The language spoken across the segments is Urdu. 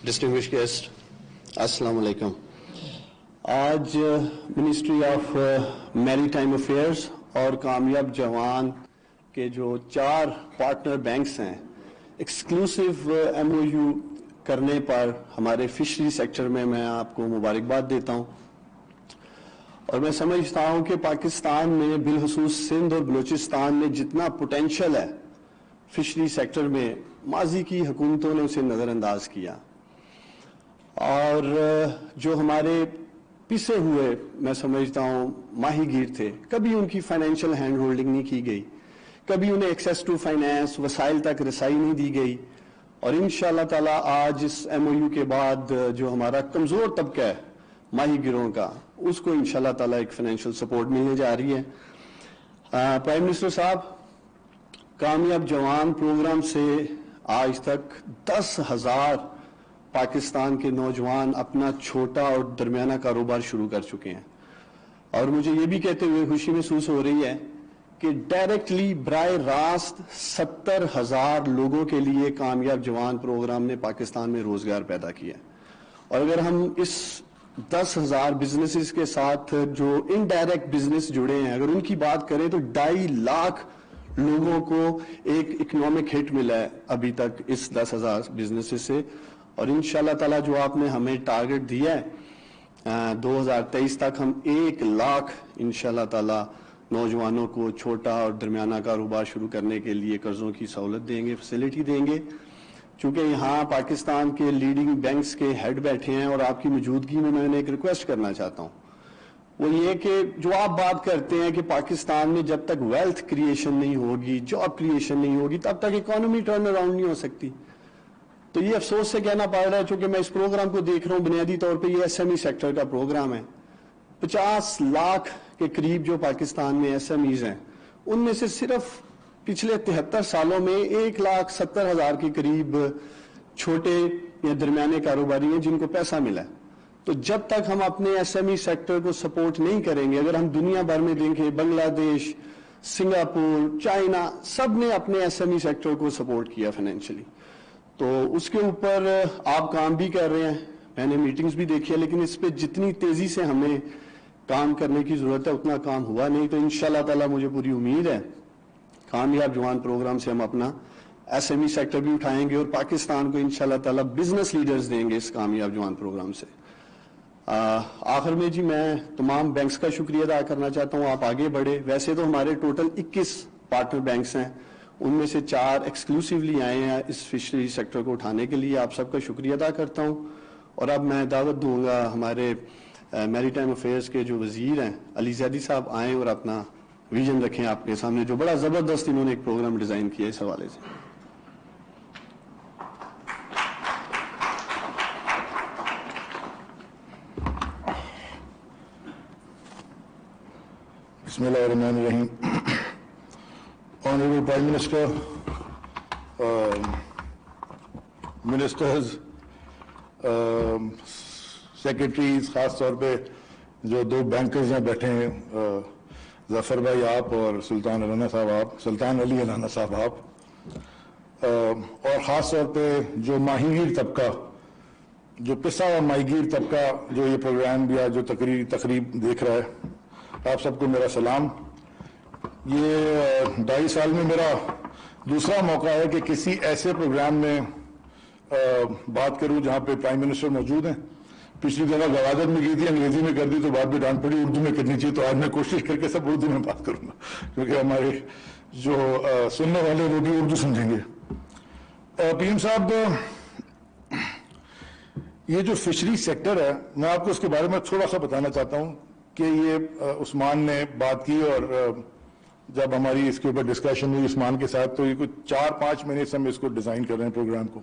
distinguished guest, Assalamu alaikum. آج منسٹری آف میری ٹائم افیئرز اور کامیاب جوان کے جو 4 پارٹنر بینکس ہیں ایکسکلوسیو ایم او یو کرنے پر ہمارے فشری سیکٹر میں آپ کو مبارکباد دیتا ہوں، اور میں سمجھتا ہوں کہ پاکستان میں بالخصوص سندھ اور بلوچستان میں جتنا پوٹینشیل ہے فشری سیکٹر میں، ماضی کی حکومتوں نے اسے نظر انداز کیا، اور جو ہمارے پسے ہوئے میں سمجھتا ہوں ماہی گیر تھے، کبھی ان کی فائنینشیل ہینڈ ہولڈنگ نہیں کی گئی، کبھی انہیں ایکسیس ٹو فائنینس وسائل تک رسائی نہیں دی گئی، اور انشاءاللہ تعالی آج اس ایم او یو کے بعد جو ہمارا کمزور طبقہ ہے ماہی گیروں کا، اس کو انشاءاللہ تعالی ایک فائنینشیل سپورٹ ملنے جا رہی ہے۔ پرائم منسٹر صاحب، کامیاب جوان پروگرام سے آج تک 10,000 پاکستان کے نوجوان اپنا چھوٹا اور درمیانہ کاروبار شروع کر چکے ہیں، اور مجھے یہ بھی کہتے ہوئے خوشی محسوس ہو رہی ہے کہ ڈائریکٹلی براہ راست 70,000 لوگوں کے لیے کامیاب جوان پروگرام نے پاکستان میں روزگار پیدا کیا، اور اگر ہم اس 10,000 بزنسز کے ساتھ جو انڈائریکٹ بزنس جڑے ہیں اگر ان کی بات کریں تو 2.5 لاکھ لوگوں کو ایک اکنامک ہٹ ملا ہے ابھی تک اس 10,000 بزنسز سے، اور انشاءاللہ تعالیٰ جو آپ نے ہمیں ٹارگٹ دیا ہے 2023 تک ہم 1 لاکھ انشاءاللہ تعالیٰ نوجوانوں کو چھوٹا اور درمیانہ کاروبار شروع کرنے کے لیے قرضوں کی سہولت دیں گے، فیسلٹی دیں گے۔ چونکہ یہاں پاکستان کے لیڈنگ بینکس کے ہیڈ بیٹھے ہیں اور آپ کی موجودگی میں نے ایک ریکویسٹ کرنا چاہتا ہوں، وہ یہ کہ جو آپ بات کرتے ہیں کہ پاکستان میں جب تک ویلتھ کریشن نہیں ہوگی، جاب کریشن نہیں ہوگی، تب تک اکانومی ٹرن اراؤنڈ نہیں ہو سکتی۔ تو یہ افسوس سے کہنا پڑ رہا ہے، چونکہ میں اس پروگرام کو دیکھ رہا ہوں بنیادی طور پہ یہ ایس ایم ای سیکٹر کا پروگرام ہے۔ 50 لاکھ کے قریب جو پاکستان میں ایس ایم ایز ہیں، ان میں سے صرف پچھلے 73 سالوں میں 1,70,000 کے قریب چھوٹے یا درمیانے کاروباری ہیں جن کو پیسہ ملا ہے۔ تو جب تک ہم اپنے ایس ایم ای سیکٹر کو سپورٹ نہیں کریں گے، اگر ہم دنیا بھر میں دیکھیں بنگلہ دیش، سنگاپور، چائنا، سب نے اپنے ایس ایم ای سیکٹر کو سپورٹ کیا فائنینشلی، تو اس کے اوپر آپ کام بھی کر رہے ہیں، میں نے میٹنگز بھی دیکھی ہے، لیکن اس پہ جتنی تیزی سے ہمیں کام کرنے کی ضرورت ہے اتنا کام ہوا نہیں۔ تو انشاءاللہ تعالیٰ مجھے پوری امید ہے کامیاب جوان پروگرام سے ہم اپنا ایس ایم ای سیکٹر بھی اٹھائیں گے اور پاکستان کو انشاءاللہ تعالیٰ بزنس لیڈرز دیں گے اس کامیاب جوان پروگرام سے۔ آخر میں جی میں تمام بینکس کا شکریہ ادا کرنا چاہتا ہوں، آپ آگے بڑھے۔ ویسے تو ہمارے ٹوٹل 21 پارٹنر بینکس ہیں، ان میں سے 4 ایکسکلوسیولی آئے ہیں اس فشری سیکٹر کو اٹھانے کے لیے، آپ سب کا شکریہ ادا کرتا ہوں۔ اور اب میں دعوت دوں گا ہمارے میری ٹائم افیئرز کے جو وزیر ہیں علی زیدی صاحب آئیں اور اپنا ویژن رکھیں آپ کے سامنے، جو بڑا زبردست انہوں نے ایک پروگرام ڈیزائن کیا اس حوالے سے۔ بسم اللہ الرحمن الرحیم۔ Honorable Prime Minister, Ministers, Secretaries، خاص طور پہ جو 2 بینکرز ہیں بیٹھے ہیں، ظفر بھائی آپ اور سلطان علی علانہ صاحب آپ، اور خاص طور پہ جو ماہی گیر طبقہ، جو پسا ہوا ماہی گیر طبقہ جو یہ پروگرام یا جو تقریب دیکھ رہا ہے، آپ سب کو میرا سلام۔ یہ 2.5 سال میں میرا دوسرا موقع ہے کہ کسی ایسے پروگرام میں بات کروں جہاں پہ پرائم منسٹر موجود ہیں۔ پچھلی دفعہ گوادر میں کی تھی، انگریزی میں کر دی تو بعد میں ڈانٹ پڑی اردو میں کرنی چاہیے، تو آج میں کوشش کر کے سب اردو میں بات کروں گا، کیونکہ ہمارے جو سننے والے وہ بھی اردو سمجھیں گے۔ پی ایم صاحب، یہ جو فشری سیکٹر ہے، میں آپ کو اس کے بارے میں تھوڑا سا بتانا چاہتا ہوں کہ یہ عثمان نے بات کی، اور جب ہماری اس کے اوپر ڈسکشن ہوئی عثمان کے ساتھ تو یہ کچھ 4-5 مہینے سے ہم اس کو ڈیزائن کر رہے ہیں پروگرام کو۔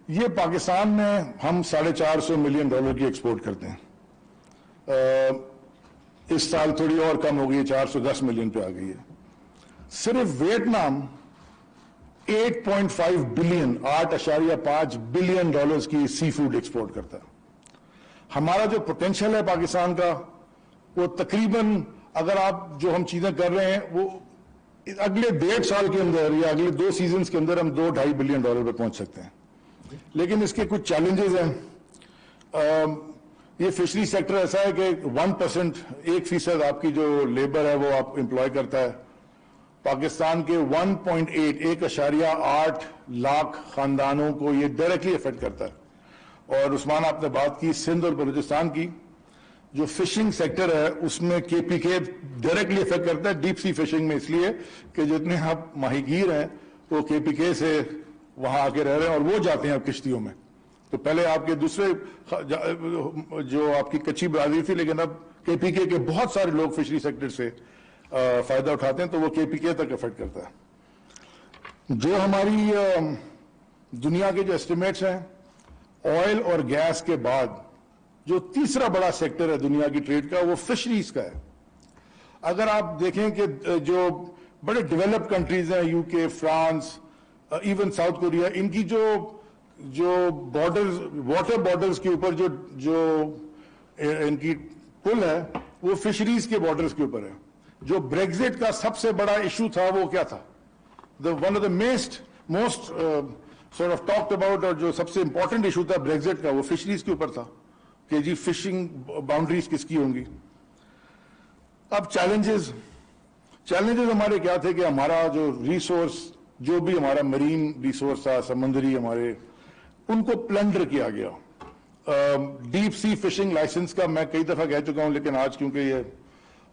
یہ پاکستان میں ہم $450 ملین کی ایکسپورٹ کرتے ہیں، اس سال تھوڑی اور کم ہو گئی، 410 ملین پہ آ گئی ہے۔ صرف ویتنام 8.5 بلین $8.5 بلین کی سی فوڈ ایکسپورٹ کرتا ہے۔ ہمارا جو پوٹینشیل ہے پاکستان کا، وہ تقریباً اگر آپ جو ہم چیزیں کر رہے ہیں وہ اگلے 1.5 سال کے اندر یا اگلے 2 سیزنز کے اندر ہم $2-2.5 بلین پہ پہنچ سکتے ہیں۔ لیکن اس کے کچھ چیلنجز ہیں. یہ فشری سیکٹر ایسا ہے کہ 1%, 1% آپ کی جو لیبر ہے وہ آپ امپلوائے کرتا ہے. پاکستان کے 1.8 لاکھ خاندانوں کو یہ ڈائریکٹلی افیکٹ کرتا ہے. اور عثمان آپ نے بات کی سندھ اور بلوچستان کی, جو فشنگ سیکٹر ہے اس میں کے پی کے ڈائریکٹلی افیکٹ کرتا ہے ڈیپ سی فشنگ میں, اس لیے کہ جتنے آپ ماہی گیر ہیں وہ کے پی کے سے وہاں آ کے رہ رہے ہیں اور وہ جاتے ہیں اب کشتیوں میں. تو پہلے آپ کے دوسرے جو آپ کی کچی برادری تھی, لیکن اب کے پی کے بہت سارے لوگ فشری سیکٹر سے فائدہ اٹھاتے ہیں, تو وہ کے پی کے تک افیکٹ کرتا ہے. جو ہماری دنیا کے جو اسٹیمیٹس ہیں, آئل اور گیس کے بعد جو تیسرا بڑا سیکٹر ہے دنیا کی ٹریڈ کا وہ فشریز کا ہے. اگر آپ دیکھیں کہ جو بڑے ڈیولپ کنٹریز ہیں, یو کے, فرانس, ایون ساؤتھ کوریا, ان کی جو بارڈرز, واٹر بارڈرز کے اوپر جو ان کی پل ہے وہ فشریز کے بارڈرز کے اوپر ہے. جو بریگزٹ کا سب سے بڑا ایشو تھا وہ کیا تھا؟ One of the most sort of talked about, اور جو سب سے امپورٹنٹ ایشو تھا بریگزٹ کا, وہ فشریز کے اوپر تھا کہ جی فشنگ باؤنڈریز کس کی ہوں گی. اب چیلنجز ہمارے کیا تھے کہ ہمارا جو ریسورس, جو بھی ہمارا مرین ریسورس تھا, سمندری ہمارے, ان کو پلنڈر کیا گیا. ڈیپ سی فشنگ لائسنس کا میں کئی دفعہ کہہ چکا ہوں, لیکن آج کیونکہ یہ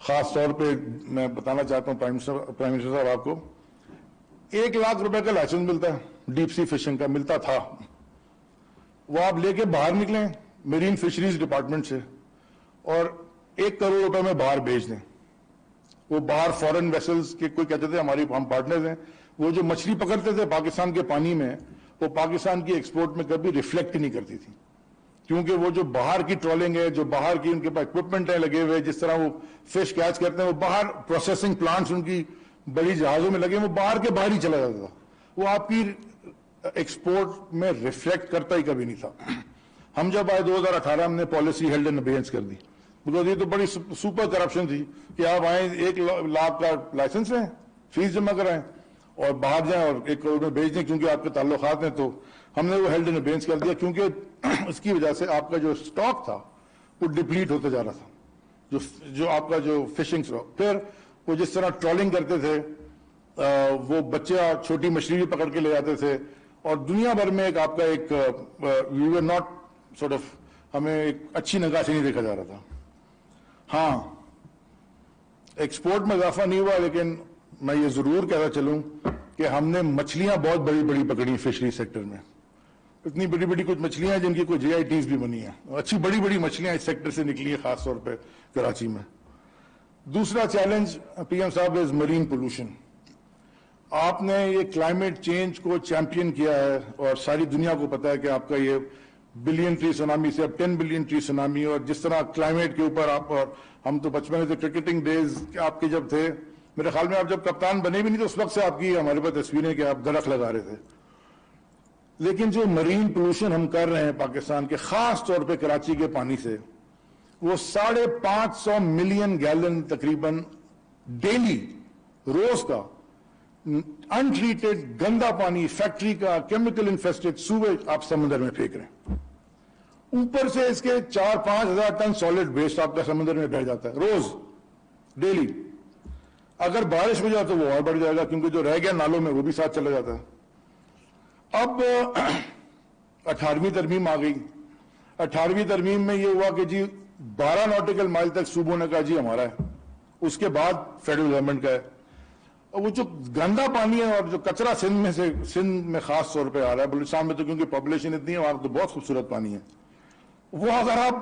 خاص طور پہ میں بتانا چاہتا ہوں پرائم منسٹر صاحب آپ کو, 1 لاکھ روپے کا لائسنس ملتا ہے ڈیپ سی فشنگ کا, ملتا تھا. وہ آپ لے کے باہر نکلیں میرین فشریز ڈپارٹمنٹ سے اور 1 کروڑ روپے میں باہر بھیج دیں. وہ باہر فورن ویسلز کے کوئی کہتے تھے, ہم پارٹنرز ہیں, وہ جو مچھلی پکڑتے تھے پاکستان کے پانی میں, وہ پاکستان کی ایکسپورٹ میں کبھی ریفلیکٹ نہیں کرتی تھی, کیونکہ وہ جو باہر کی ٹرولنگ ہے, جو باہر کی ان کے پاس اکوپمنٹ ہے لگے ہوئے, جس طرح وہ فش کیچ کرتے ہیں, وہ باہر پروسیسنگ پلانٹس ان کی بڑی جہازوں میں لگے, وہ باہر کے باہر ہی چلا جاتا تھا. وہ آپ کی ایکسپورٹ میں ریفلیکٹ کرتا ہی کبھی نہیں تھا. ہم جب آئے 2018 ہم نے پالیسی ہیلڈ ان ابیئنس کر دی, بیکاز یہ تو بڑی سپر کرپشن تھی کہ آپ آئیں 1 لاکھ کا لائسنس لیں, فیس جمع کرائیں اور باہر جائیں اور 1 کروڑ میں بھیج دیں کیونکہ آپ کے تعلقات ہیں. تو ہم نے وہ ہیلڈ ان ابیئنس کر دیا, کیونکہ اس کی وجہ سے آپ کا جو سٹاک تھا وہ ڈپلیٹ ہوتا جا رہا تھا, جو آپ کا جو فشنگ سٹاک. پھر وہ جس طرح ٹرولنگ کرتے تھے, وہ بچہ چھوٹی مچھلی بھی پکڑ کے لے جاتے تھے, اور دنیا بھر میں ایک آپ کا ایک وی ور ناٹ سورٹ آف, ہمیں ایک اچھی نگاہ سے نہیں دیکھا جا رہا تھا. ہاں ایکسپورٹ میں اضافہ نہیں ہوا, لیکن میں یہ ضرور کہتا چلوں کہ ہم نے مچھلیاں بہت بڑی بڑی پکڑی فشری سیکٹر میں. اتنی بڑی بڑی کچھ مچھلیاں ہیں جن کی کوئی جی آئی ٹیز بھی بنی ہیں, اچھی بڑی بڑی مچھلیاں اس سیکٹر سے نکلی ہیں, خاص طور پہ کراچی میں. دوسرا چیلنج پی ایم صاحب از مرین پولوشن. آپ نے یہ کلائمیٹ چینج کو چیمپئن کیا ہے, اور ساری دنیا کو پتا ہے کہ آپ کا یہ بلین ٹری سونامی سے اب 10 بلین ٹری سونامی, اور جس طرح کلائمیٹ کے اوپر آپ, اور ہم تو بچپن سے کرکٹنگ ڈیز آپ کے جب تھے, میرے خیال میں آپ جب کپتان بنے بھی نہیں تو اس وقت سے آپ کی ہمارے پاس تصویریں کہ آپ درخت لگا رہے تھے. لیکن جو مرین پولوشن ہم کر رہے ہیں پاکستان کے, خاص طور پہ کراچی کے پانی سے, وہ 550 ملین گیلن تقریباً ڈیلی, روز کا انٹریٹڈ گندا پانی, فیکٹری کا کیمیکل انفیسٹڈ سویج آپ سمندر میں پھینک رہے ہیں. اوپر سے اس کے 4-5 ہزار ٹن سالڈ ویسٹ آپ کا سمندر میں بہ جاتا ہے روز, ڈیلی. اگر بارش ہو جائے تو وہ اور بڑھ جائے گا, کیونکہ جو رہ گیا نالوں میں وہ بھی ساتھ چلا جاتا ہے. اب 18ویں ترمیم آ گئی. 18ویں ترمیم میں یہ ہوا کہ جی 12 ناٹیکل مائل تک صوبوں نے کہا جی ہمارا ہے, اس کے بعد فیڈرل گورنمنٹ کا ہے. اور وہ جو گندا پانی ہے اور جو کچرا سندھ میں خاص طور پہ آ رہا ہے, بلوچستان میں تو کیونکہ پاپولیشن اتنی ہے وہاں تو بہت خوبصورت پانی ہے, وہ اگر آپ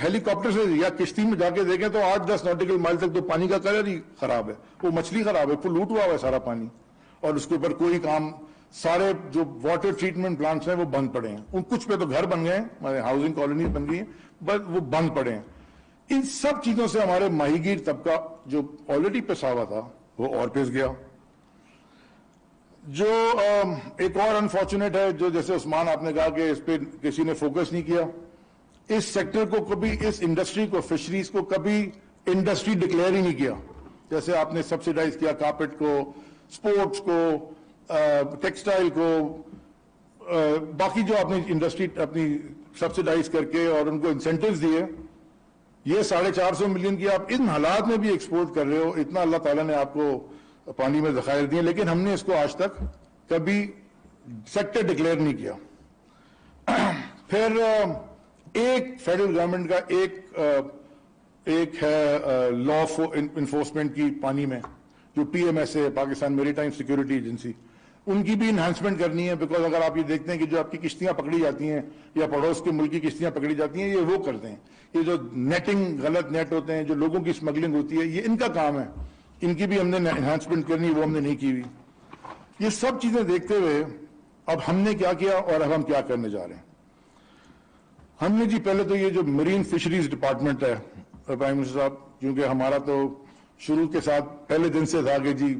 ہیلی کاپٹر سے یا کشتی میں جا کے دیکھیں تو 8-10 ناٹیکل مائل تک تو پانی کا کلر ہی خراب ہے, وہ مچھلی خراب ہے, پلوٹ ہوا ہوا ہے سارا پانی, اور اس کے اوپر کوئی کام, سارے جو واٹر ٹریٹمنٹ پلانٹس ہیں وہ بند پڑے ہیں. ان کچھ پہ تو گھر بن گئے ہیں, ہاؤسنگ کالونیز بن گئی ہیں, بٹ وہ بند پڑے ہیں. ان سب چیزوں سے ہمارے ماہی گیر طبقہ جو آلریڈی پیسہ ہوا تھا وہ اور پیس گیا. جو ایک اور انفارچونیٹ ہے, جو جیسے عثمان آپ نے کہا کہ اس پہ کسی نے فوکس نہیں کیا, اس سیکٹر کو کبھی, اس انڈسٹری کو, فشریز کو کبھی انڈسٹری ڈکلیئر ہی نہیں کیا. جیسے آپ نے سبسیڈائز کیا کارپیٹ کو, سپورٹس کو, ٹیکسٹائل کو, باقی جو آپ نے انڈسٹری اپنی سبسیڈائز کر کے اور ان کو انسینٹیوز دیے، یہ 450 ملین کی آپ ان حالات میں بھی ایکسپورٹ کر رہے ہو، اتنا اللہ تعالیٰ نے آپ کو پانی میں ذخائر دیے، لیکن ہم نے اس کو آج تک کبھی سیکٹر ڈکلیئر نہیں کیا۔ پھر ایک فیڈرل گورنمنٹ کا ایک ہے لا انفورسمنٹ کی پانی میں، جو P M S A, Pakistan maritime security agency, ان کی بھی انہانسمنٹ کرنی ہے، بیکاز اگر آپ یہ دیکھتے ہیں کہ جو آپ کی کشتیاں پکڑی جاتی ہیں یا پڑوس کے ملک کی کشتیاں پکڑی جاتی ہیں، یہ وہ کرتے ہیں، یہ جو نیٹنگ غلط نیٹ ہوتے ہیں، جو لوگوں کی اسمگلنگ ہوتی ہے، یہ ان کا کام ہے، ان کی بھی ہم نے انہانسمنٹ کرنی، وہ ہم نے نہیں کی ہوئی۔ یہ سب چیزیں دیکھتے ہوئے اب ہم نے کیا کیا اور اب ہم کیا کرنے جا رہے ہیں؟ ہم نے جی پہلے تو یہ جو مرین فشریز ڈپارٹمنٹ ہے پرائم منسٹر صاحب، کیونکہ ہمارا تو شروع کے ساتھ پہلے دن سے تھا کہ جی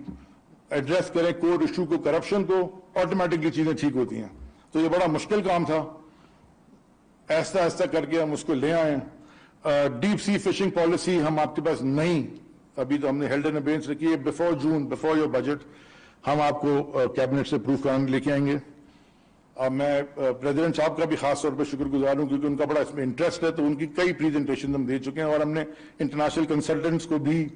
ایڈریس کریں کور ایشو کو، کرپشن کو، آٹومیٹکلی چیزیں ٹھیک ہوتی ہیں، تو یہ بڑا مشکل کام تھا، ایسا ایسا کر کے ہم اس کو لے آئے۔ ڈیپ سی فشنگ پالیسی ہم آپ کے پاس نہیں، ابھی تو ہم نے ہیلڈ ان ابینس رکھی ہے، before June, before your budget ہم آپ کو کیبنٹ سے اپروو کرانے لے کے آئیں گے۔ میں پریزیڈنٹ صاحب کا بھی خاص طور پہ شکر گزار ہوں، کیونکہ ان کا بڑا اس میں انٹرسٹ ہے، تو ان کی کئی پریزنٹیشن ہم دے چکے ہیں، اور ہم نے انٹرنیشنل کنسلٹنٹس کو بھی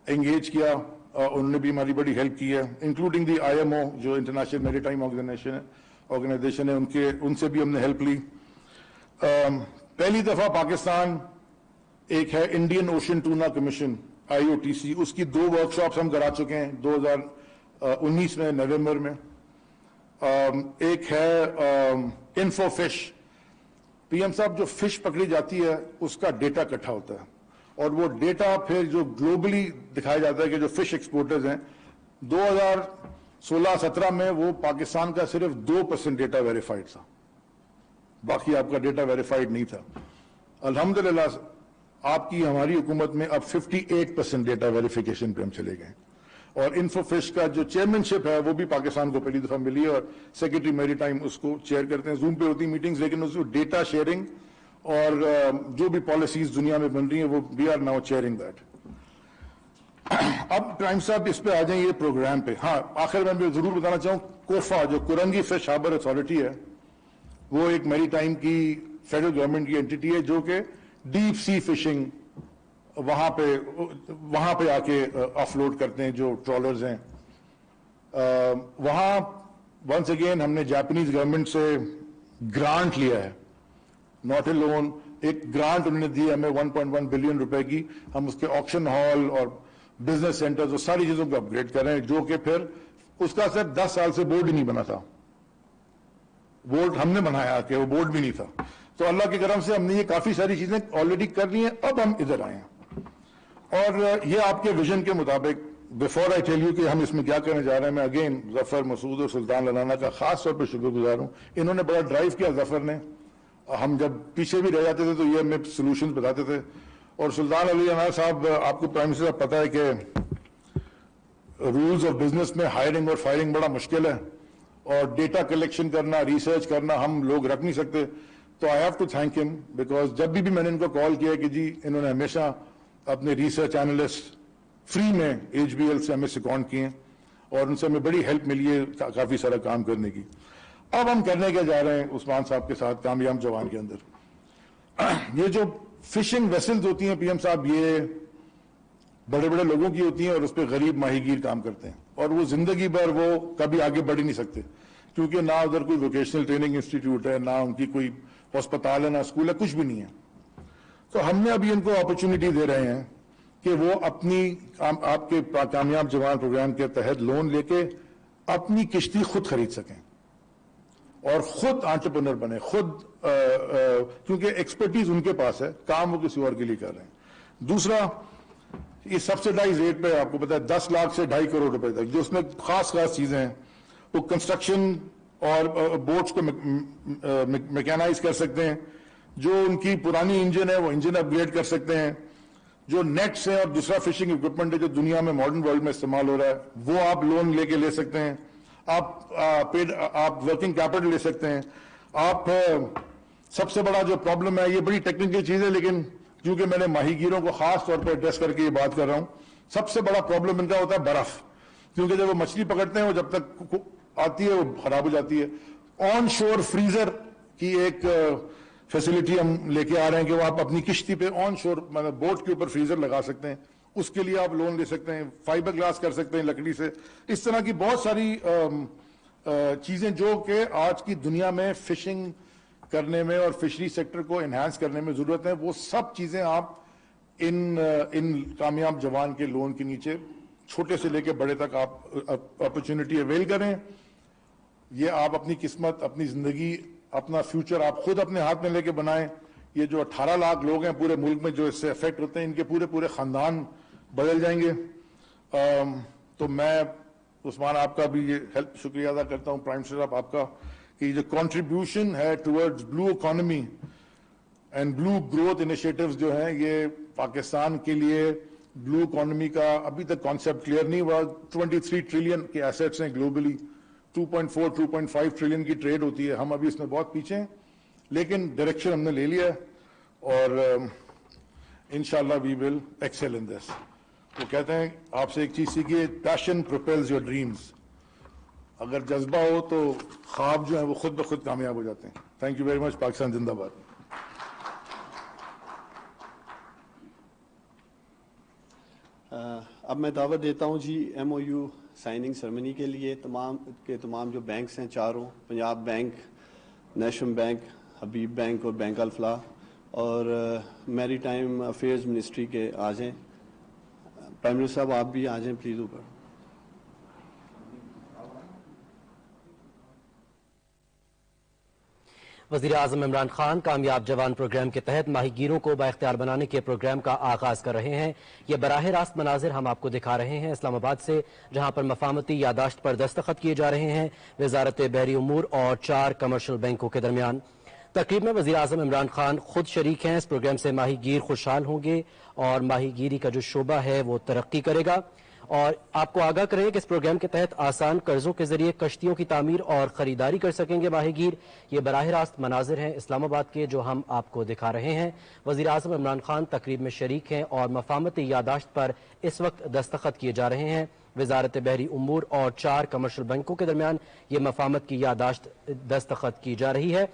انگیج کیا، انہوں نے بھی ہماری بڑی ہیلپ کی ہے، including the I M O جو انٹرنیشنل میری ٹائم آرگنائزیشن ہے، ان سے بھی ہم نے ہیلپ لی۔ پہلی دفعہ پاکستان ایک ہے انڈین اوشن ٹونا کمیشن IOTC، اس کی 2 ورکشاپس ہم کرا چکے ہیں 2019 میں نومبر میں۔ ایک ہے انفو فش، پی ایم صاحب جو فش پکڑی جاتی ہے اس کا ڈیٹا اکٹھا ہوتا ہے، اور وہ ڈیٹا پھر جو گلوبلی دکھایا جاتا ہے کہ جو فش ایکسپورٹرز ہیں 2016-17 میں وہ پاکستان کا صرف 2% ڈیٹا ویریفائڈ تھا، باقی آپ کا ڈیٹا ویریفائڈ نہیں تھا۔ الحمدللہ آپ کی ہماری حکومت میں اب 58% ڈیٹا ویریفیکیشن پہ ہم چلے گئے، اور انفو فش کا جو چیئرمین شپ ہے وہ بھی پاکستان کو پہلی دفعہ ملی ہے، اور سیکرٹری میری ٹائم اس کو چیئر کرتے ہیں، زوم پہ ہوتی میٹنگز، لیکن اس کو ڈیٹا شیئرنگ اور جو بھی پالیسیز دنیا میں بن رہی ہیں وہ we are now chairing that. اب پرائم صاحب اس پہ آ جائیں یہ پروگرام پہ۔ ہاں آخر میں ضرور بتانا چاہوں، کوفا جو کرنگی فش ہاربر اتھارٹی ہے، وہ ایک میری ٹائم کی فیڈرل گورنمنٹ کی اینٹی ہے جو کہ ڈیپ سی فشنگ وہاں پہ آ کے آف لوڈ کرتے ہیں جو ٹرالرز ہیں۔ وہاں ونس اگین ہم نے جاپنیز گورنمنٹ سے گرانٹ لیا ہے، ناٹ اے لون، ایک گرانٹ انہوں نے دی ہمیں 1.1 بلین روپے کی، ہم اس کے آکشن ہال اور بزنس سینٹرز اور ساری چیزوں کو اپ گریڈ کر رہے ہیں، جو کہ پھر اس کا صرف 10 سال سے بورڈ ہی نہیں بنا تھا، بورڈ ہم نے بنایا کہ وہ بورڈ بھی نہیں تھا، تو اللہ کے کرم سے ہم نے یہ کافی ساری چیزیں آلریڈی کر لی ہیں، اب ہم ادھر آئے ہیں۔ اور یہ آپ کے ویژن کے مطابق، بفور آئی ٹیل یو کہ ہم اس میں کیا کرنے جا رہے ہیں، میں اگین ظفر مسعود اور سلطان لنانا کا خاص طور پہ شکر گزار ہوں، انہوں نے بڑا ڈرائیو کیا ظفر نے، ہم جب پیچھے بھی رہ جاتے تھے تو یہ ہمیں سولوشنز بتاتے تھے، اور سلطان علی لنانا صاحب، آپ کو پرائم منسٹر صاحب پتہ ہے کہ رولز آف بزنس میں ہائرنگ اور فائرنگ بڑا مشکل ہے، اور ڈیٹا کلیکشن کرنا، ریسرچ کرنا ہم لوگ رکھ نہیں سکتے، تو آئی ہیو ٹو تھینک ہم، بیکاز جب بھی میں نے ان کو کال کیا کہ جی انہوں نے ہمیشہ اپنے ریسرچ اینالسٹ فری میں HBL سے ہمیں سیکونڈ کیے ہیں، اور ان سے ہمیں بڑی ہیلپ ملی ہے کافی سارا کام کرنے کی۔ اب ہم کرنے کیا جا رہے ہیں عثمان صاحب کے ساتھ کامیاب جوان کے اندر، یہ جو فشنگ ویسلز ہوتی ہیں پی ایم صاحب، یہ بڑے بڑے لوگوں کی ہوتی ہیں، اور اس پہ غریب ماہی گیر کام کرتے ہیں، اور وہ زندگی بھر وہ کبھی آگے بڑھ ہی نہیں سکتے، کیونکہ نہ ادھر کوئی ووکیشنل ٹریننگ انسٹیٹیوٹ ہے، نہ ان کی کوئی ہسپتال ہے، نہ اسکول ہے، کچھ بھی نہیں ہے۔ تو ہم نے ابھی ان کو اپرچونٹی دے رہے ہیں کہ وہ اپنی آپ کے کامیاب جوان پروگرام کے تحت لون لے کے اپنی کشتی خود خرید سکیں اور خود انٹرپرینر بنے، خود کیونکہ ایکسپرٹیز ان کے پاس ہے، کام وہ کسی اور کے لیے کر رہے ہیں۔ دوسرا، یہ سبسڈائز ریٹ پہ آپ کو پتا ہے 10 لاکھ سے 2.5 کروڑ روپے تک، جو اس میں خاص چیزیں ہیں، وہ کنسٹرکشن اور بوٹس کو میکینائز کر سکتے ہیں، جو ان کی پرانی انجن ہے وہ انجن اپ گریڈ کر سکتے ہیں، جو نیٹس ہے اور دوسرا فشنگ اکوپمنٹ ہے جو دنیا میں ماڈرن ورلڈ میں استعمال ہو رہا ہے، وہ آپ لون لے کے لے سکتے ہیں، آپ ورکنگ کیپٹل لے سکتے ہیں۔ آپ سب سے بڑا جو پرابلم ہے، یہ بڑی ٹیکنیکل چیز ہے، لیکن کیونکہ میں نے ماہی گیروں کو خاص طور پہ ایڈریس کر کے یہ بات کر رہا ہوں، سب سے بڑا پرابلم ان کا ہوتا ہے برف، کیونکہ جب وہ مچھلی پکڑتے ہیں وہ جب تک آتی ہے وہ خراب ہو جاتی ہے، آن شور فریزر کی ایک فیسلٹی ہم لے کے آ رہے ہیں کہ وہ آپ اپنی کشتی پہ آن شور مطلب بوٹ کے اوپر فریزر لگا سکتے ہیں. اس کے لیے آپ لون لے سکتے ہیں, فائبر گلاس کر سکتے ہیں لکڑی سے. اس طرح کی بہت ساری چیزیں جو کہ آج کی دنیا میں فشنگ کرنے میں اور فشری سیکٹر کو انہانس کرنے میں ضرورت ہے, وہ سب چیزیں آپ ان کامیاب جوان کے لون کے نیچے چھوٹے سے لے کے بڑے تک آپ اپرچونٹی اویل کریں. یہ آپ اپنی قسمت, اپنی زندگی, اپنا فیوچر آپ خود اپنے ہاتھ میں لے کے بنائیں. یہ جو 18 لاکھ لوگ ہیں پورے ملک میں جو اس سے افیکٹ ہوتے ہیں, ان کے پورے خاندان بدل جائیں گے. تو میں عثمان آپ کا بھی یہ شکریہ ادا کرتا ہوں, پرائم منسٹر صاحب آپ کا, کہ یہ جو کنٹریبیوشن ہے towards blue economy and blue growth initiatives جو ہیں, یہ پاکستان کے لیے بلو اکانومی کا ابھی تک کانسیپٹ کلیئر نہیں ہوا. 23 ٹریلین کے ایسیٹس ہیں گلوبلی, 2.5 ٹریلین کی ٹریڈ ہوتی ہے. ہم ابھی اس میں بہت پیچھے ہیں, لیکن ڈائریکشن ہم نے لے لیا ہے اور انشاءاللہ وی ول ایکسل ان دس. وہ کہتے ہیں آپ سے ایک چیز سیکھیے, پیشن پروپیلز یور ڈریمز. اگر جذبہ ہو تو خواب جو ہیں وہ خود بخود کامیاب ہو جاتے ہیں. Thank you very much. Pakistan زندہ باد. اب میں دعوت دیتا ہوں جی MOU سائننگ سرمنی کے لیے. تمام جو بینکس ہیں چاروں, پنجاب بینک, نیشنل بینک, حبیب بینک اور بینک الفلاح اور میری ٹائم افیئرز منسٹری کے آ جائیں. پرائم منسٹر صاحب آپ بھی آ جائیں پلیز اوپر. وزیر اعظم عمران خان کامیاب جوان پروگرام کے تحت ماہی گیروں کو بااختیار بنانے کے پروگرام کا آغاز کر رہے ہیں. یہ براہ راست مناظر ہم آپ کو دکھا رہے ہیں اسلام آباد سے, جہاں پر مفاہمتی یادداشت پر دستخط کیے جا رہے ہیں وزارت بحری امور اور 4 کمرشل بینکوں کے درمیان. تقریب میں وزیر اعظم عمران خان خود شریک ہیں. اس پروگرام سے ماہی گیر خوشحال ہوں گے اور ماہی گیری کا جو شعبہ ہے وہ ترقی کرے گا. اور آپ کو آگاہ کریں کہ اس پروگرام کے تحت آسان قرضوں کے ذریعے کشتیوں کی تعمیر اور خریداری کر سکیں گے ماہی گیر. یہ براہ راست مناظر ہیں اسلام آباد کے جو ہم آپ کو دکھا رہے ہیں. وزیر اعظم عمران خان تقریب میں شریک ہیں اور مفاہمتی یادداشت پر اس وقت دستخط کیے جا رہے ہیں. وزارت بحری امور اور 4 کمرشل بینکوں کے درمیان یہ مفاہمت کی یادداشت دستخط کی جا رہی ہے.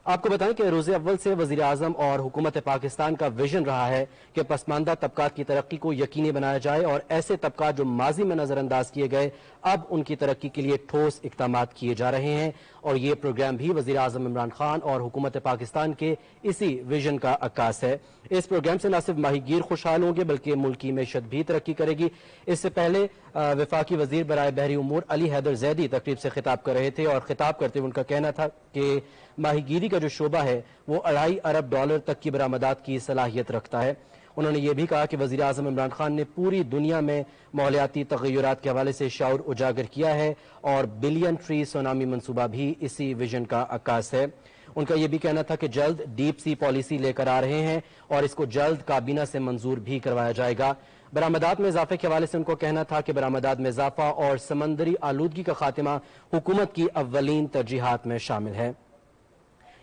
آپ کو بتائیں کہ روز اول سے وزیر اعظم اور حکومت پاکستان کا ویژن رہا ہے کہ پسماندہ طبقات کی ترقی کو یقینی بنایا جائے اور ایسے طبقات جو ماضی میں نظر انداز کیے گئے اب ان کی ترقی کے لیے ٹھوس اقدامات کیے جا رہے ہیں. اور یہ پروگرام بھی وزیر اعظم عمران خان اور حکومت پاکستان کے اسی ویژن کا عکاس ہے. اس پروگرام سے نہ صرف ماہی گیر خوشحال ہوں گے بلکہ ملک کی معیشت بھی ترقی کرے گی. اس سے پہلے وفاقی وزیر برائے بحری امور علی حیدر زیدی تقریب سے خطاب کر رہے تھے اور خطاب کرتے ہوئے ان کا کہنا تھا کہ ماہی گیری کا جو شعبہ ہے وہ $2.5 ارب تک کی برآمدات کی صلاحیت رکھتا ہے. انہوں نے یہ بھی کہا کہ وزیر اعظم عمران خان نے پوری دنیا میں ماحولیاتی تغیرات کے حوالے سے شعور اجاگر کیا ہے اور بلین ٹری سونامی منصوبہ بھی اسی ویژن کا عکاس ہے. ان کا یہ بھی کہنا تھا کہ جلد ڈیپ سی پالیسی لے کر آ رہے ہیں اور اس کو جلد کابینہ سے منظور بھی کروایا جائے گا. برآمدات میں اضافے کے حوالے سے ان کو کہنا تھا کہ برآمدات میں اضافہ اور سمندری آلودگی کا خاتمہ حکومت کی اولین ترجیحات میں شامل ہے.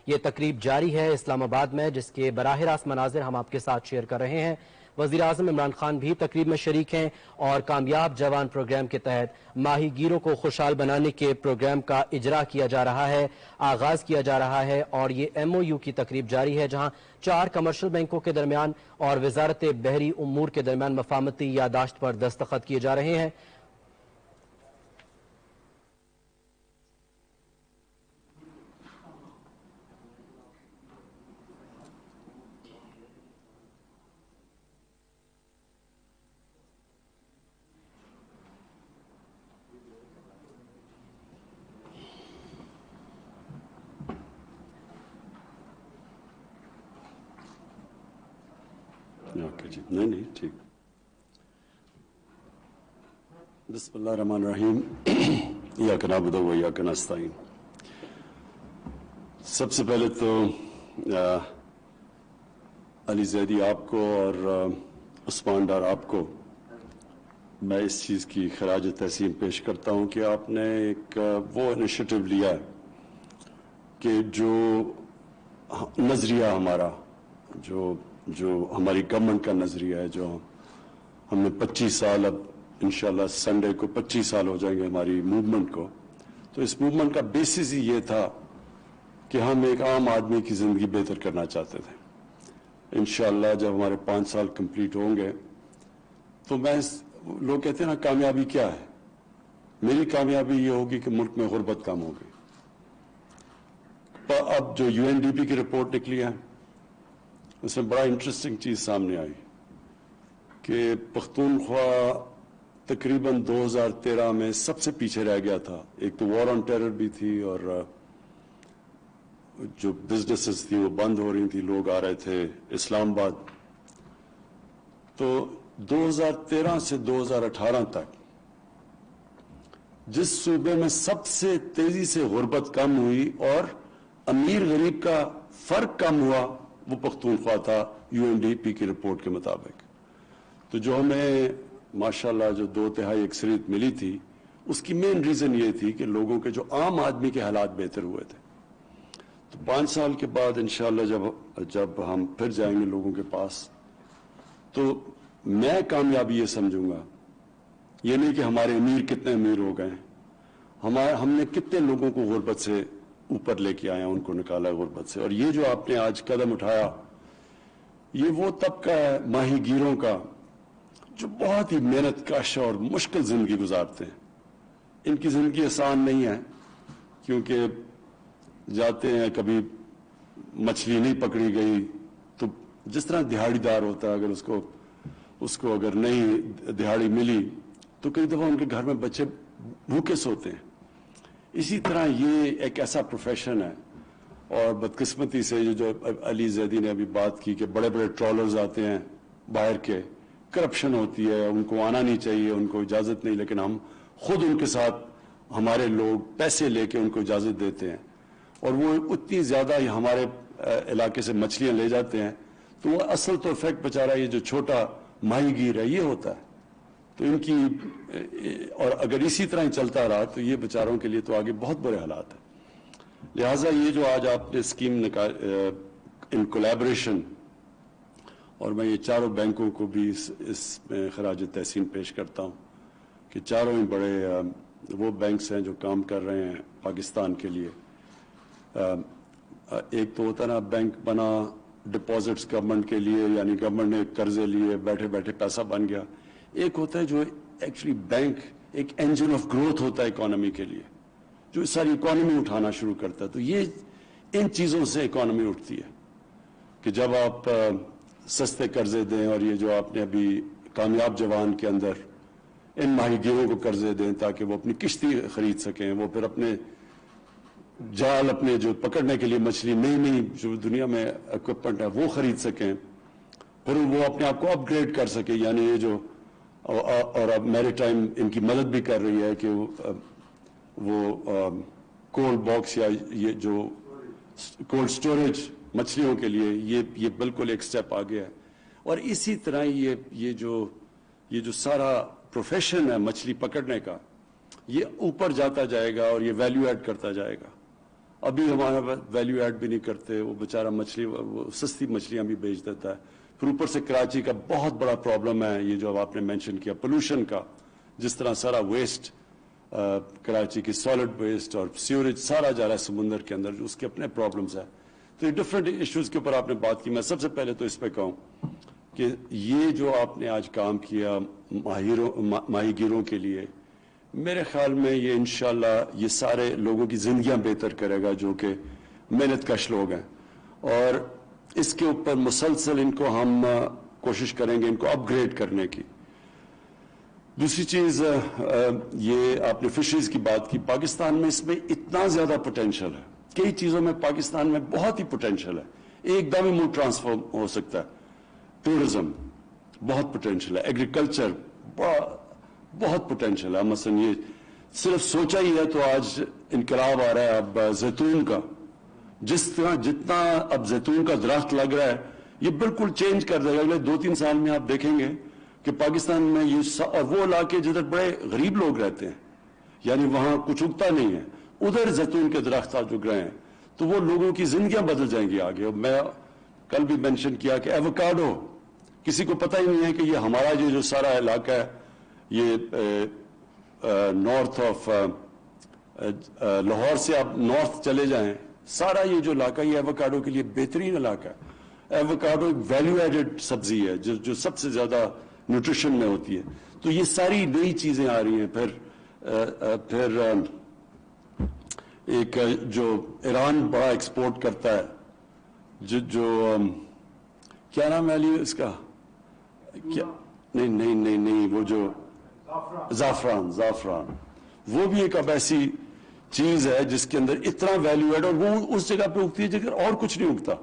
یہ تقریب جاری ہے اسلام آباد میں جس کے براہ راست مناظر ہم آپ کے ساتھ شیئر کر رہے ہیں. وزیر اعظم عمران خان بھی تقریب میں شریک ہیں اور کامیاب جوان پروگرام کے تحت ماہی گیروں کو خوشحال بنانے کے پروگرام کا اجرا کیا جا رہا ہے, آغاز کیا جا رہا ہے. اور یہ MOU کی تقریب جاری ہے جہاں 4 کمرشل بینکوں کے درمیان اور وزارت بحری امور کے درمیان مفاہمتی یادداشت پر دستخط کیے جا رہے ہیں. اوکے جی, نہیں ٹھیک. بسم اللہ الرحمن الرحیم. ایاک نعبد و ایاک نستعین. سب سے پہلے تو علی زیدی آپ کو اور عثمان ڈار آپ کو میں اس چیز کی خراج تحسین پیش کرتا ہوں کہ آپ نے ایک وہ انیشیٹو لیا ہے کہ جو نظریہ ہمارا جو ہماری گورنمنٹ کا نظریہ ہے, جو ہم نے 25 سال, اب انشاءاللہ سنڈے کو 25 سال ہو جائیں گے ہماری موومنٹ کو. تو اس موومنٹ کا بیسس ہی یہ تھا کہ ہم ایک عام آدمی کی زندگی بہتر کرنا چاہتے تھے. انشاءاللہ جب ہمارے 5 سال کمپلیٹ ہوں گے تو لوگ کہتے ہیں نا کامیابی کیا ہے. میری کامیابی یہ ہوگی کہ ملک میں غربت کم ہوگی. اب جو UNDP کی رپورٹ نکلی ہے اس میں بڑا انٹرسٹنگ چیز سامنے آئی کہ پختونخوا تقریباً 2013 میں سب سے پیچھے رہ گیا تھا. ایک تو وار آن ٹیرر بھی تھی اور جو بزنسز تھی وہ بند ہو رہی تھی, لوگ آ رہے تھے اسلام آباد. تو 2013 سے 2018 تک جس صوبے میں سب سے تیزی سے غربت کم ہوئی اور امیر غریب کا فرق کم ہوا وہ پختونخوا تھا UNDP کی رپورٹ کے مطابق. تو جو ہمیں ماشاءاللہ جو 2/3 اکثریت ملی تھی اس کی مین ریزن یہ تھی کہ لوگوں کے جو عام آدمی کے حالات بہتر ہوئے تھے. تو 5 سال کے بعد انشاءاللہ جب ہم پھر جائیں گے لوگوں کے پاس تو میں کامیابی یہ سمجھوں گا, یہ نہیں کہ ہمارے امیر کتنے امیر ہو گئے, ہم نے کتنے لوگوں کو غربت سے اوپر لے کے آئے ہیں, ان کو نکالا غربت سے. اور یہ جو آپ نے آج قدم اٹھایا یہ وہ طبقہ ہے ماہی گیروں کا جو بہت ہی محنت کش اور مشکل زندگی گزارتے ہیں. ان کی زندگی آسان نہیں ہے کیونکہ جاتے ہیں, کبھی مچھلی نہیں پکڑی گئی تو جس طرح دہاڑی دار ہوتا ہے اگر اس کو اگر نہیں دہاڑی ملی تو کئی دفعہ ان کے گھر میں بچے بھوکے سوتے ہیں. اسی طرح یہ ایک ایسا پروفیشن ہے اور بدقسمتی سے جو علی زیدی نے ابھی بات کی کہ بڑے بڑے ٹرالرز آتے ہیں باہر کے, کرپشن ہوتی ہے, ان کو آنا نہیں چاہیے, ان کو اجازت نہیں, لیکن ہم خود ان کے ساتھ ہمارے لوگ پیسے لے کے ان کو اجازت دیتے ہیں اور وہ اتنی زیادہ ہمارے علاقے سے مچھلیاں لے جاتے ہیں تو وہ اصل تو افیکٹ بیچارہ یہ جو چھوٹا ماہی گیر ہے یہ ہوتا ہے. تو ان کی اور اگر اسی طرح ہی چلتا رہا تو یہ بیچاروں کے لیے تو آگے بہت برے حالات ہیں. لہٰذا یہ جو آج آپ نے اسکیم ان کولیبریشن, اور میں یہ چاروں بینکوں کو بھی اس میں خراج تحسین پیش کرتا ہوں کہ چاروں ہی بڑے وہ بینکس ہیں جو کام کر رہے ہیں پاکستان کے لیے. ایک تو ہوتا نا بینک بنا ڈپازٹس گورنمنٹ کے لیے, یعنی گورنمنٹ نے قرضے لیے بیٹھے بیٹھے پیسہ بن گیا. ایک ہوتا ہے جو ایکچولی بینک ایک انجن آف گروتھ ہوتا ہے اکانومی کے لیے, جو ساری اکانومی اٹھانا شروع کرتا ہے. تو یہ ان چیزوں سے اکانومی اٹھتی ہے کہ جب آپ سستے قرضے دیں, اور یہ جو آپ نے ابھی کامیاب جوان کے اندر ان ماہی گیروں کو قرضے دیں تاکہ وہ اپنی کشتی خرید سکیں, وہ پھر اپنے جال اپنے جو پکڑنے کے لیے مچھلی نئی جو دنیا میں اکوپمنٹ ہے وہ خرید سکیں, پھر وہ اپنے آپ کو اپ گریڈ کر سکیں. یعنی یہ جو اور اب میری ٹائم ان کی مدد بھی کر رہی ہے کہ وہ کولڈ باکس یا یہ جو کولڈ سٹوریج مچھلیوں کے لیے یہ بالکل ایک سٹیپ آگے ہے. اور اسی طرح یہ جو سارا پروفیشن ہے مچھلی پکڑنے کا یہ اوپر جاتا جائے گا اور یہ ویلیو ایڈ کرتا جائے گا. ابھی ہمارا ویلیو ایڈ بھی نہیں کرتے, وہ بیچارہ مچھلی وہ سستی مچھلیاں بھی بیچ دیتا ہے. پھر اوپر سے کراچی کا بہت بڑا پرابلم ہے یہ جو آپ نے مینشن کیا پولوشن کا, جس طرح سارا ویسٹ کراچی کی سالڈ ویسٹ اور سیوریج سارا جا رہا ہے سمندر کے اندر, جو اس کے اپنے پرابلمز ہیں. تو یہ ڈفرینٹ ایشوز کے اوپر آپ نے بات کی. میں سب سے پہلے تو اس پہ کہوں کہ یہ جو آپ نے آج کام کیا ماہی گیروں کے لیے, میرے خیال میں یہ انشاءاللہ یہ سارے لوگوں کی زندگیاں بہتر کرے گا جو کہ محنت کش لوگ ہیں. اور اس کے اوپر مسلسل ان کو ہم کوشش کریں گے ان کو اپ گریڈ کرنے کی. دوسری چیز یہ آپ نے فشریز کی بات کی. پاکستان میں اس میں اتنا زیادہ پوٹینشل ہے, کئی چیزوں میں پاکستان میں بہت ہی پوٹینشل ہے, ایک دم ہی ملک ٹرانسفارم ہو سکتا ہے. ٹورزم بہت پوٹینشل ہے, ایگریکلچر بہت پوٹینشل ہے. مثلا یہ صرف سوچا ہی ہے تو آج انقلاب آ رہا ہے اب زیتون کا, جس طرح جتنا اب زیتون کا درخت لگ رہا ہے یہ بالکل چینج کر دے گا. اگلے 2-3 سال میں آپ دیکھیں گے کہ پاکستان میں یہ اور وہ علاقے جدھر بڑے غریب لوگ رہتے ہیں, یعنی وہاں کچھ اگتا نہیں ہے, ادھر زیتون کے درختات اگ رہے ہیں, تو وہ لوگوں کی زندگیاں بدل جائیں گی آگے. میں کل بھی مینشن کیا کہ ایووکاڈو کسی کو پتہ ہی نہیں ہے کہ یہ ہمارا جو سارا علاقہ ہے یہ نارتھ آف لاہور سے آپ نارتھ چلے جائیں سارا یہ جو علاقہ یہ ایووکاڈو کے لیے بہترین علاقہ ہے. ایووکاڈو ایک ویلیو ایڈڈ سبزی ہے جو سب سے زیادہ نیوٹریشن میں ہوتی ہے. تو یہ ساری نئی چیزیں آ رہی ہیں. پھر ایک جو ایران بڑا ایکسپورٹ کرتا ہے جو کیا نام ہے علی اس کا, کیا نہیں وہ جو زعفران وہ بھی ایک اب ایسی چیز ہے جس کے اندر اتنا ویلیو ایڈ, اور وہ اس جگہ پہ اگتی ہے جگہ اور کچھ نہیں اگتا.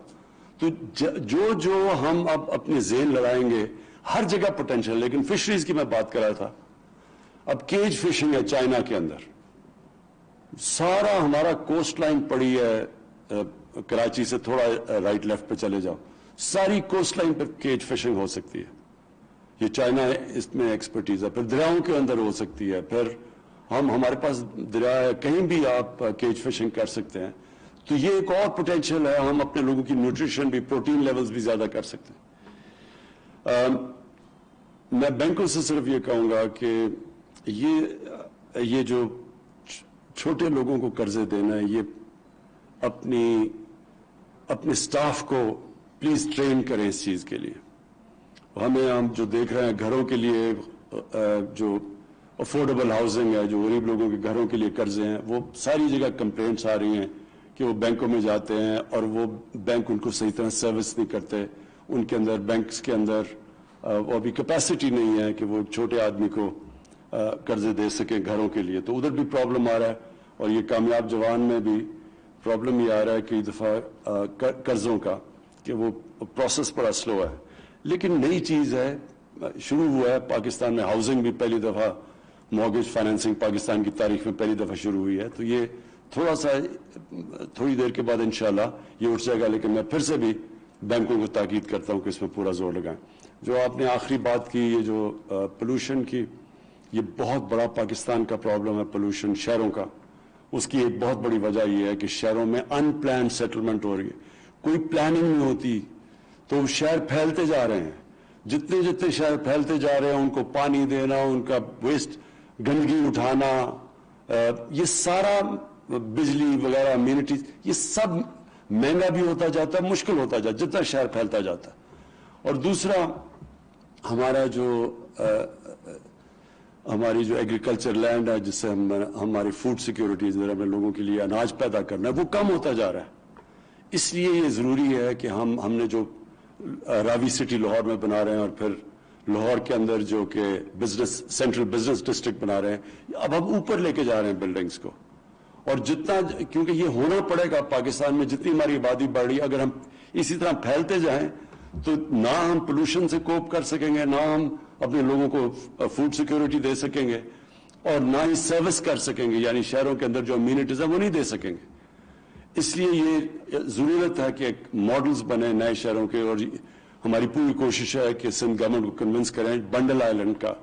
تو جو ہم اب اپنے ذہن لڑائیں گے ہر جگہ پوٹینشل. لیکن فشریز کی میں بات کر رہا تھا, اب کیج فشنگ ہے چائنا کے اندر. سارا ہمارا کوسٹ لائن پڑی ہے کراچی سے تھوڑا رائٹ لیفٹ پہ چلے جاؤ, ساری کوسٹ لائن پہ کیج فشنگ ہو سکتی ہے. یہ چائنا اس میں ایکسپرٹیز ہے. پھر دریاؤں کے اندر ہو سکتی ہے. پھر ہمارے پاس دریا ہے, کہیں بھی آپ کیج فشنگ کر سکتے ہیں. تو یہ ایک اور پوٹینشیل ہے. ہم اپنے لوگوں کی نیوٹریشن بھی, پروٹین لیولز بھی زیادہ کر سکتے ہیں. میں بینکوں سے صرف یہ کہوں گا کہ یہ جو چھوٹے لوگوں کو قرضے دینا ہے, یہ اپنے سٹاف کو پلیز ٹرین کریں اس چیز کے لیے. ہم جو دیکھ رہے ہیں گھروں کے لیے جو افورڈیبل ہاؤسنگ ہے, جو غریب لوگوں کے گھروں کے لیے قرضے ہیں, وہ ساری جگہ کمپلینٹس آ رہی ہیں کہ وہ بینکوں میں جاتے ہیں اور وہ بینک ان کو صحیح طرح سروس نہیں کرتے. ان کے اندر بینکس کے اندر وہ ابھی کیپیسٹی نہیں ہے کہ وہ چھوٹے آدمی کو قرضے دے سکیں گھروں کے لیے. تو ادھر بھی پرابلم آ رہا ہے. اور یہ کامیاب جوان میں بھی پرابلم یہ آ رہا ہے کئی دفعہ قرضوں کا کہ وہ پروسیس بڑا سلو ہے. لیکن نئی چیز ہے, شروع ہوا ہے پاکستان میں ہاؤسنگ بھی پہلی دفعہ, مارگیج فائنینسنگ پاکستان کی تاریخ میں پہلی دفعہ شروع ہوئی ہے. تو یہ تھوڑی دیر کے بعد انشاءاللہ یہ اٹھ جائے گا. لیکن میں پھر سے بھی بینکوں کو تاکید کرتا ہوں کہ اس میں پورا زور لگائیں. جو آپ نے آخری بات کی, یہ جو پولوشن کی, یہ بہت بڑا پاکستان کا پرابلم ہے پولوشن شہروں کا. اس کی ایک بہت بڑی وجہ یہ ہے کہ شہروں میں ان پلانڈ سیٹلمنٹ ہو رہی ہے, کوئی پلاننگ نہیں ہوتی. تو شہر پھیلتے جا رہے ہیں. جتنے شہر پھیلتے جا رہے ہیں ان کو پانی دینا, ان کا ویسٹ گندگی اٹھانا, یہ سارا بجلی وغیرہ امینٹیز, یہ سب مہنگا بھی ہوتا جاتا ہے, مشکل ہوتا جاتا ہے جتنا شہر پھیلتا جاتا ہے. اور دوسرا ہماری جو ایگریکلچر لینڈ ہے جس سے ہماری فوڈ سیکیورٹی اپنے لوگوں کے لیے اناج پیدا کرنا ہے, وہ کم ہوتا جا رہا ہے. اس لیے یہ ضروری ہے کہ ہم نے جو راوی سٹی لاہور میں بنا رہے ہیں, اور پھر لاہور کے اندر جو کہ سینٹرل بزنس ڈسٹرکٹ بنا رہے ہیں, اب ہم اوپر لے کے جا رہے ہیں بلڈنگز کو. اور کیونکہ یہ ہونا پڑے گا پاکستان میں, جتنی ہماری آبادی بڑھ رہی ہے, اگر ہم اسی طرح پھیلتے جائیں تو نہ ہم پولوشن سے کوپ کر سکیں گے, نہ ہم اپنے لوگوں کو فوڈ سیکیورٹی دے سکیں گے, اور نہ ہی سروس کر سکیں گے, یعنی شہروں کے اندر جو امینٹیز ہیں وہ نہیں دے سکیں گے. اس لیے یہ ضرورت ہے کہ ایک ماڈلز بنے نئے شہروں کے. اور ہماری پوری کوشش ہے کہ سندھ گورنمنٹ کو کنونس کریں بنڈل آئلینڈ کا,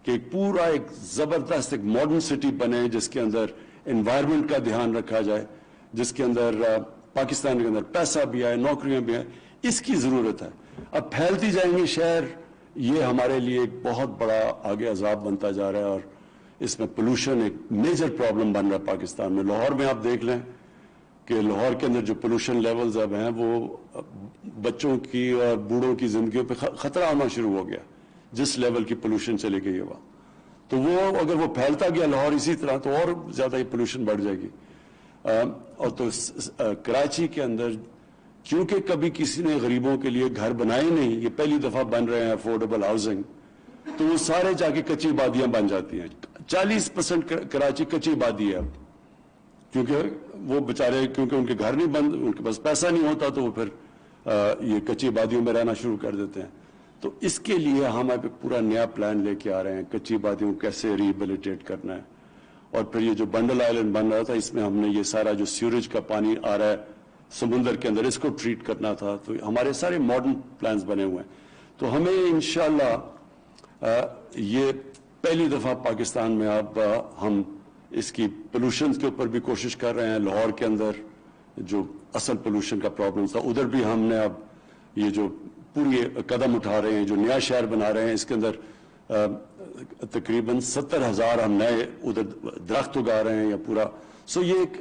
کہ ایک زبردست ایک ماڈرن سٹی بنے جس کے اندر انوائرمنٹ کا دھیان رکھا جائے, جس کے اندر پاکستان کے اندر پیسہ بھی آئے, نوکریاں بھی آئیں. اس کی ضرورت ہے. اب پھیلتی جائیں گے شہر, یہ ہمارے لیے ایک بہت بڑا آگے عذاب بنتا جا رہا ہے. اور اس میں پولوشن ایک میجر پرابلم بن رہا ہے پاکستان میں. لاہور میں آپ دیکھ لیں کہ لاہور کے اندر جو پولوشن لیولز اب ہیں وہ بچوں کی اور بوڑھوں کی زندگیوں پہ خطرہ آنا شروع ہو گیا, جس لیول کی پولوشن چلی گئی ہے وہاں. تو وہ اگر وہ پھیلتا گیا لاہور اسی طرح, تو اور زیادہ یہ پولوشن بڑھ جائے گی. اور تو کراچی کے اندر کیونکہ کبھی کسی نے غریبوں کے لیے گھر بنائے نہیں, یہ پہلی دفعہ بن رہے ہیں افورڈیبل ہاؤسنگ, تو وہ سارے جا کے کچی آبادیاں بن جاتی ہیں. 40% کراچی کچی آبادی ہے اب, کیونکہ وہ بیچارے کیونکہ ان کے گھر نہیں بند, ان کے پاس پیسہ نہیں ہوتا, تو وہ پھر یہ کچی آبادیوں میں رہنا شروع کر دیتے ہیں. تو اس کے لیے ہم اب ایک پورا نیا پلان لے کے آ رہے ہیں, کچی آبادیوں کو کیسے ریہیبلیٹیٹ کرنا ہے. اور پھر یہ جو بنڈل آئلینڈ بن رہا تھا, اس میں ہم نے یہ سارا جو سیوریج کا پانی آ رہا ہے سمندر کے اندر, اس کو ٹریٹ کرنا تھا. تو ہمارے سارے ماڈرن پلانز بنے ہوئے ہیں. تو ہمیں انشاءاللہ یہ پہلی دفعہ پاکستان میں اب ہم اس کی پولوشن کے اوپر بھی کوشش کر رہے ہیں. لاہور کے اندر جو اصل پولوشن کا پرابلم تھا, ادھر بھی ہم نے اب یہ جو پوری قدم اٹھا رہے ہیں, جو نیا شہر بنا رہے ہیں, اس کے اندر تقریباً 70,000 ہم نئے ادھر درخت اگا رہے ہیں یا پورا. سو یہ ایک